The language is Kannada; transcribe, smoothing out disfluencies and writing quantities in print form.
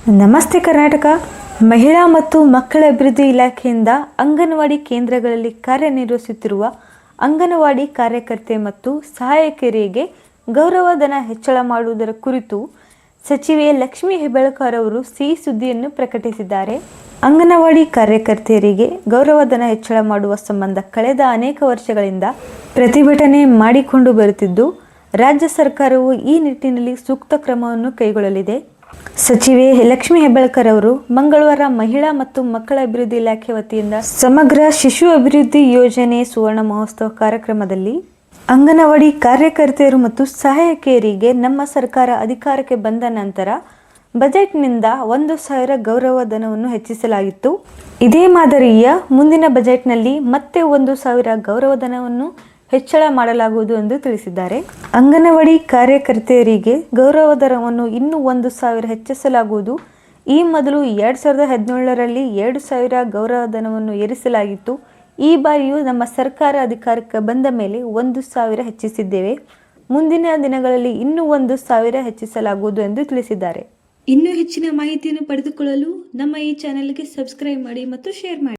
ನಮಸ್ತೆ ಕರ್ನಾಟಕ. ಮಹಿಳಾ ಮತ್ತು ಮಕ್ಕಳ ಅಭಿವೃದ್ಧಿ ಇಲಾಖೆಯಿಂದ ಅಂಗನವಾಡಿ ಕೇಂದ್ರಗಳಲ್ಲಿ ಕಾರ್ಯನಿರ್ವಹಿಸುತ್ತಿರುವ ಅಂಗನವಾಡಿ ಕಾರ್ಯಕರ್ತೆ ಮತ್ತು ಸಹಾಯಕಿಯರಿಗೆ ಗೌರವಧನ ಹೆಚ್ಚಳ ಮಾಡುವುದರ ಕುರಿತು ಸಚಿವೆ ಲಕ್ಷ್ಮೀ ಹೆಬ್ಬಾಳ್ಕರ್ ಅವರು ಸಿಹಿ ಸುದ್ದಿಯನ್ನು ಪ್ರಕಟಿಸಿದ್ದಾರೆ. ಅಂಗನವಾಡಿ ಕಾರ್ಯಕರ್ತೆಯರಿಗೆ ಗೌರವಧನ ಹೆಚ್ಚಳ ಮಾಡುವ ಸಂಬಂಧ ಕಳೆದ ಅನೇಕ ವರ್ಷಗಳಿಂದ ಪ್ರತಿಭಟನೆ ಮಾಡಿಕೊಂಡು ಬರುತ್ತಿದ್ದು, ರಾಜ್ಯ ಸರ್ಕಾರವು ಈ ನಿಟ್ಟಿನಲ್ಲಿ ಸೂಕ್ತ ಕ್ರಮವನ್ನು ಕೈಗೊಳ್ಳಲಿದೆ. ಸಚಿವೆ ಲಕ್ಷ್ಮೀ ಹೆಬ್ಬಾಳ್ಕರ್ ಅವರು ಮಂಗಳವಾರ ಮಹಿಳಾ ಮತ್ತು ಮಕ್ಕಳ ಅಭಿವೃದ್ಧಿ ಇಲಾಖೆ ವತಿಯಿಂದ ಸಮಗ್ರ ಶಿಶು ಅಭಿವೃದ್ಧಿ ಯೋಜನೆ ಸುವರ್ಣ ಮಹೋತ್ಸವ ಕಾರ್ಯಕ್ರಮದಲ್ಲಿ ಅಂಗನವಾಡಿ ಕಾರ್ಯಕರ್ತೆಯರು ಮತ್ತು ಸಹಾಯಕಿಯರಿಗೆ ನಮ್ಮ ಸರ್ಕಾರ ಅಧಿಕಾರಕ್ಕೆ ಬಂದ ನಂತರ ಬಜೆಟ್ನಿಂದ 1,000 ಗೌರವಧನವನ್ನು ಹೆಚ್ಚಿಸಲಾಗಿತ್ತು. ಇದೇ ಮಾದರಿಯ ಮುಂದಿನ ಬಜೆಟ್ನಲ್ಲಿ ಮತ್ತೆ 1,000 ಗೌರವಧನವನ್ನು ಹೆಚ್ಚಳ ಮಾಡಲಾಗುವುದು ಎಂದು ತಿಳಿಸಿದ್ದಾರೆ. ಅಂಗನವಾಡಿ ಕಾರ್ಯಕರ್ತೆಯರಿಗೆ ಗೌರವಧನವನ್ನು ಇನ್ನೂ 1,000 ಹೆಚ್ಚಿಸಲಾಗುವುದು. ಈ ಮೊದಲು 2017ರಲ್ಲಿ 2,000 ಗೌರವಧನವನ್ನು ಏರಿಸಲಾಗಿತ್ತು. ಈ ಬಾರಿಯೂ ನಮ್ಮ ಸರ್ಕಾರ ಅಧಿಕಾರಕ್ಕೆ ಬಂದ ಮೇಲೆ 1,000 ಹೆಚ್ಚಿಸಿದ್ದೇವೆ. ಮುಂದಿನ ದಿನಗಳಲ್ಲಿ ಇನ್ನೂ 1,000 ಹೆಚ್ಚಿಸಲಾಗುವುದು ಎಂದು ತಿಳಿಸಿದ್ದಾರೆ. ಇನ್ನೂ ಹೆಚ್ಚಿನ ಮಾಹಿತಿಯನ್ನು ಪಡೆದುಕೊಳ್ಳಲು ನಮ್ಮ ಈ ಚಾನೆಲ್ಗೆ ಸಬ್ಸ್ಕ್ರೈಬ್ ಮಾಡಿ ಮತ್ತು ಶೇರ್ ಮಾಡಿ.